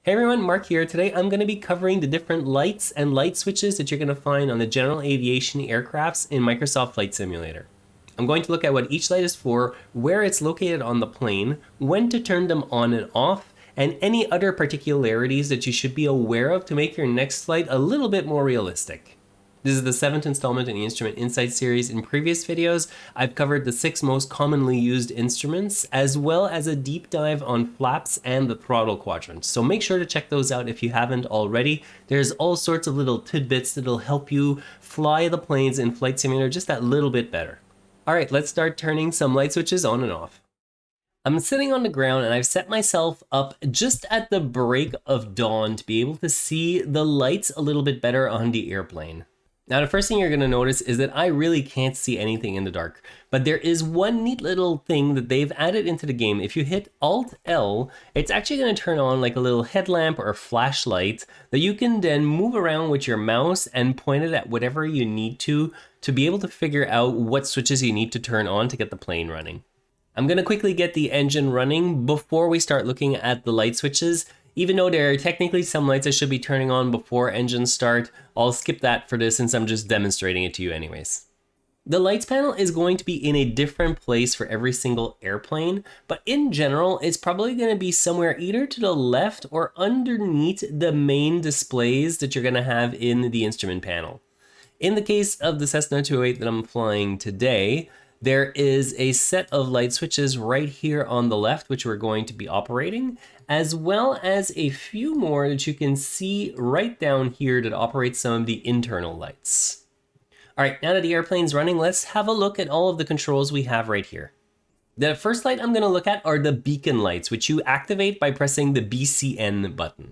Hey everyone, Mark here. Today I'm going to be covering the different lights and light switches that you're going to find on the general aviation aircrafts in Microsoft Flight Simulator. I'm going to look at what each light is for, where it's located on the plane, when to turn them on and off, and any other particularities that you should be aware of to make your next flight a little bit more realistic. This is the 7th installment in the Instrument Insight series. In previous videos, I've covered the 6 most commonly used instruments, as well as a deep dive on flaps and the throttle quadrant. So make sure to check those out if you haven't already. There's all sorts of little tidbits that'll help you fly the planes in Flight Simulator just that little bit better. All right, let's start turning some light switches on and off. I'm sitting on the ground and I've set myself up just at the break of dawn to be able to see the lights a little bit better on the airplane. Now, the first thing you're going to notice is that I really can't see anything in the dark, but there is one neat little thing that they've added into the game. If you hit Alt-L, it's actually going to turn on like a little headlamp or flashlight that you can then move around with your mouse and point it at whatever you need to be able to figure out what switches you need to turn on to get the plane running. I'm going to quickly get the engine running before we start looking at the light switches. Even though there are technically some lights I should be turning on before engines start, I'll skip that for this since I'm just demonstrating it to you anyways. The lights panel is going to be in a different place for every single airplane, but in general, it's probably going to be somewhere either to the left or underneath the main displays that you're going to have in the instrument panel. In the case of the Cessna 208 that I'm flying today, there is a set of light switches right here on the left, which we're going to be operating, as well as a few more that you can see right down here that operate some of the internal lights. All right, now that the airplane's running, let's have a look at all of the controls we have right here. The first light I'm going to look at are the beacon lights, which you activate by pressing the BCN button.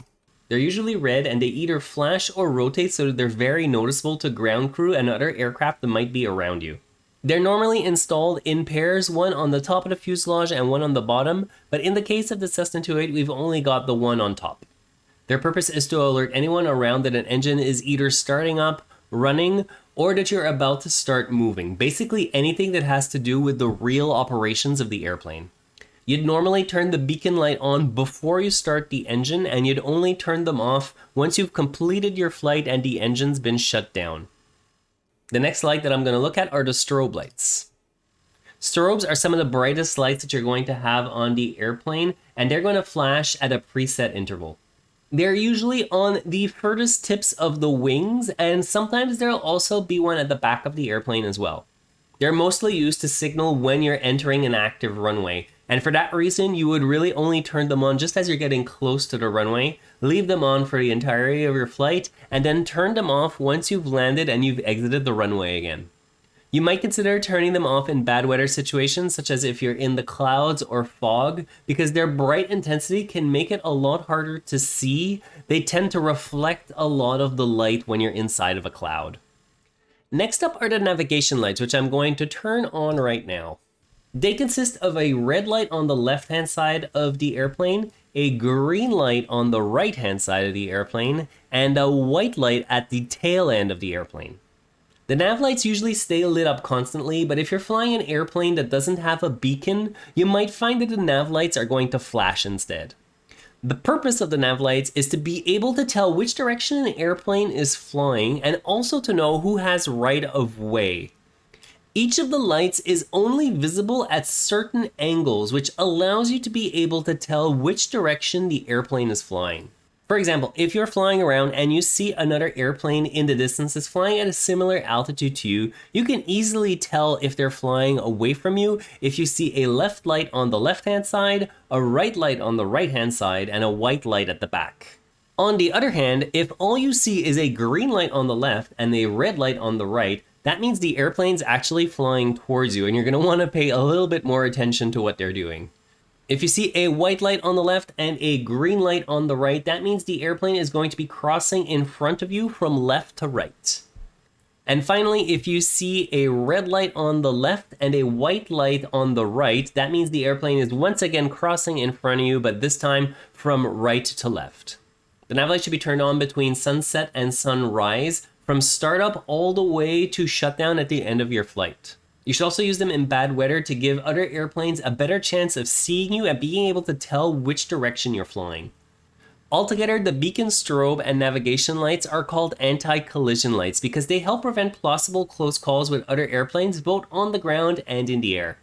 They're usually red and they either flash or rotate so that they're very noticeable to ground crew and other aircraft that might be around you. They're normally installed in pairs, one on the top of the fuselage and one on the bottom, but in the case of the Cessna 208, we've only got the one on top. Their purpose is to alert anyone around that an engine is either starting up, running, or that you're about to start moving. Basically anything that has to do with the real operations of the airplane. You'd normally turn the beacon light on before you start the engine, and you'd only turn them off once you've completed your flight and the engine's been shut down. The next light that I'm going to look at are the strobe lights. Strobes are some of the brightest lights that you're going to have on the airplane, and they're going to flash at a preset interval. They're usually on the furthest tips of the wings, and sometimes there'll also be one at the back of the airplane as well. They're mostly used to signal when you're entering an active runway, and for that reason, you would really only turn them on just as you're getting close to the runway, leave them on for the entirety of your flight, and then turn them off once you've landed and you've exited the runway again. You might consider turning them off in bad weather situations, such as if you're in the clouds or fog, because their bright intensity can make it a lot harder to see. They tend to reflect a lot of the light when you're inside of a cloud. Next up are the navigation lights, which I'm going to turn on right now. They consist of a red light on the left-hand side of the airplane, a green light on the right-hand side of the airplane, and a white light at the tail end of the airplane. The nav lights usually stay lit up constantly, but if you're flying an airplane that doesn't have a beacon, you might find that the nav lights are going to flash instead. The purpose of the nav lights is to be able to tell which direction an airplane is flying and also to know who has right of way. Each of the lights is only visible at certain angles, which allows you to be able to tell which direction the airplane is flying. For example, if you're flying around and you see another airplane in the distance that's flying at a similar altitude to you, you can easily tell if they're flying away from you if you see a left light on the left-hand side, a right light on the right-hand side, and a white light at the back. On the other hand, if all you see is a green light on the left and a red light on the right, that means the airplane's actually flying towards you and you're going to want to pay a little bit more attention to what they're doing. If you see a white light on the left and a green light on the right, that means the airplane is going to be crossing in front of you from left to right. And finally, if you see a red light on the left and a white light on the right, that means the airplane is once again crossing in front of you, but this time from right to left. The nav light should be turned on between sunset and sunrise, from startup all the way to shutdown at the end of your flight. You should also use them in bad weather to give other airplanes a better chance of seeing you and being able to tell which direction you're flying. Altogether, the beacon, strobe, and navigation lights are called anti-collision lights because they help prevent possible close calls with other airplanes both on the ground and in the air.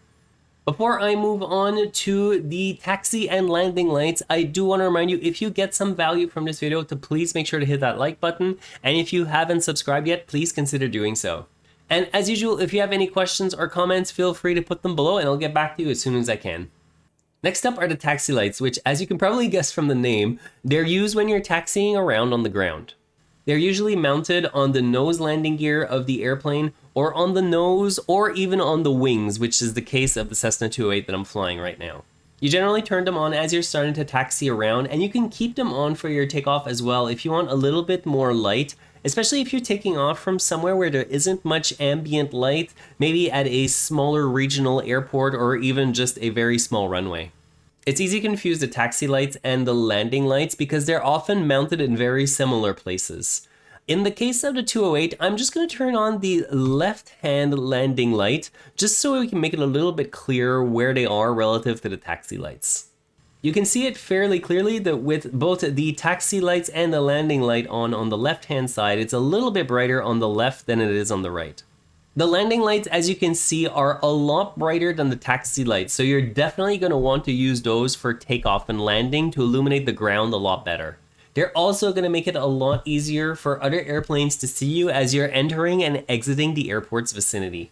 Before I move on to the taxi and landing lights, I do want to remind you, if you get some value from this video, to please make sure to hit that like button. And if you haven't subscribed yet, please consider doing so. And as usual, if you have any questions or comments, feel free to put them below and I'll get back to you as soon as I can. Next up are the taxi lights, which, as you can probably guess from the name, they're used when you're taxiing around on the ground. They're usually mounted on the nose landing gear of the airplane, or on the nose, or even on the wings, which is the case of the Cessna 208 that I'm flying right now. You generally turn them on as you're starting to taxi around, and you can keep them on for your takeoff as well if you want a little bit more light, especially if you're taking off from somewhere where there isn't much ambient light, maybe at a smaller regional airport or even just a very small runway. It's easy to confuse the taxi lights and the landing lights because they're often mounted in very similar places. In the case of the 208, I'm just going to turn on the left-hand landing light just so we can make it a little bit clearer where they are relative to the taxi lights. You can see it fairly clearly that with both the taxi lights and the landing light on the left-hand side, it's a little bit brighter on the left than it is on the right. The landing lights, as you can see, are a lot brighter than the taxi lights, so you're definitely going to want to use those for takeoff and landing to illuminate the ground a lot better. They're also going to make it a lot easier for other airplanes to see you as you're entering and exiting the airport's vicinity.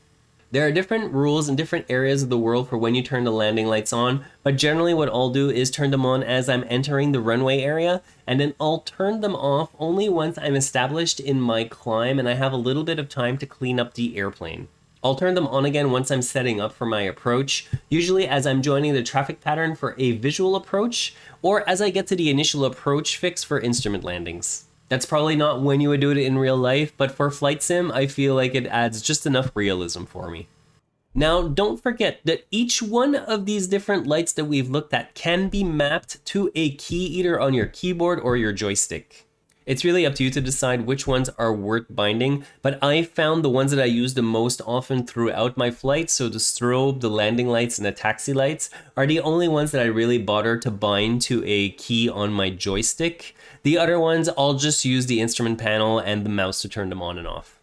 There are different rules in different areas of the world for when you turn the landing lights on, but generally what I'll do is turn them on as I'm entering the runway area, and then I'll turn them off only once I'm established in my climb and I have a little bit of time to clean up the airplane. I'll turn them on again once I'm setting up for my approach, usually as I'm joining the traffic pattern for a visual approach, or as I get to the initial approach fix for instrument landings. That's probably not when you would do it in real life, but for flight sim, I feel like it adds just enough realism for me. Now, don't forget that each one of these different lights that we've looked at can be mapped to a key either on your keyboard or your joystick. It's really up to you to decide which ones are worth binding, but I found the ones that I use the most often throughout my flight, so the strobe, the landing lights, and the taxi lights, are the only ones that I really bother to bind to a key on my joystick. The other ones, I'll just use the instrument panel and the mouse to turn them on and off.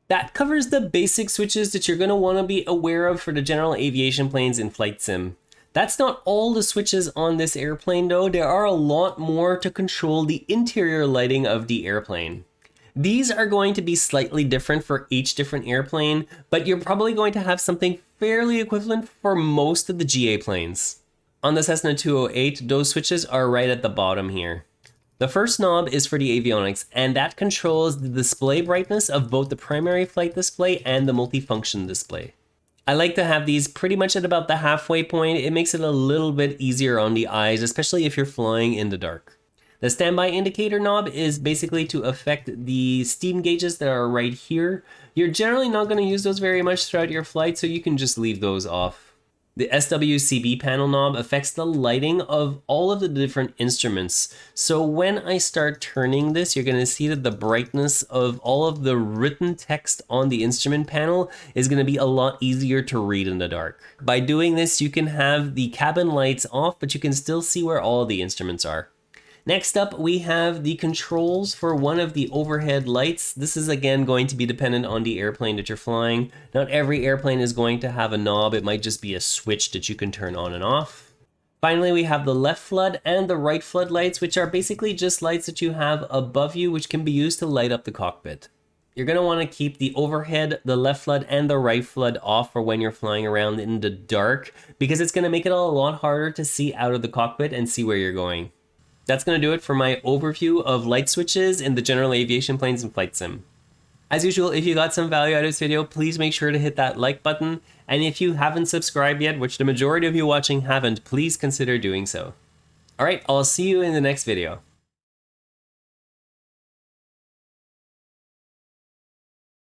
That covers the basic switches that you're going to want to be aware of for the general aviation planes in Flight Sim. That's not all the switches on this airplane though. There are a lot more to control the interior lighting of the airplane. These are going to be slightly different for each different airplane, but you're probably going to have something fairly equivalent for most of the GA planes. On the Cessna 208, those switches are right at the bottom here. The first knob is for the avionics, and that controls the display brightness of both the primary flight display and the multifunction display. I like to have these pretty much at about the halfway point. It makes it a little bit easier on the eyes, especially if you're flying in the dark. The standby indicator knob is basically to affect the steam gauges that are right here. You're generally not going to use those very much throughout your flight, so you can just leave those off. The SWCB panel knob affects the lighting of all of the different instruments. So when I start turning this, you're going to see that the brightness of all of the written text on the instrument panel is going to be a lot easier to read in the dark. By doing this, you can have the cabin lights off, but you can still see where all of the instruments are. Next up, we have the controls for one of the overhead lights. This is again going to be dependent on the airplane that you're flying. Not every airplane is going to have a knob. It might just be a switch that you can turn on and off. Finally, we have the left flood and the right flood lights, which are basically just lights that you have above you, which can be used to light up the cockpit. You're going to want to keep the overhead, the left flood, and the right flood off for when you're flying around in the dark, because it's going to make it a lot harder to see out of the cockpit and see where you're going. That's going to do it for my overview of light switches in the general aviation planes and Flight Sim. As usual, if you got some value out of this video, please make sure to hit that like button. And if you haven't subscribed yet, which the majority of you watching haven't, please consider doing so. Alright, I'll see you in the next video.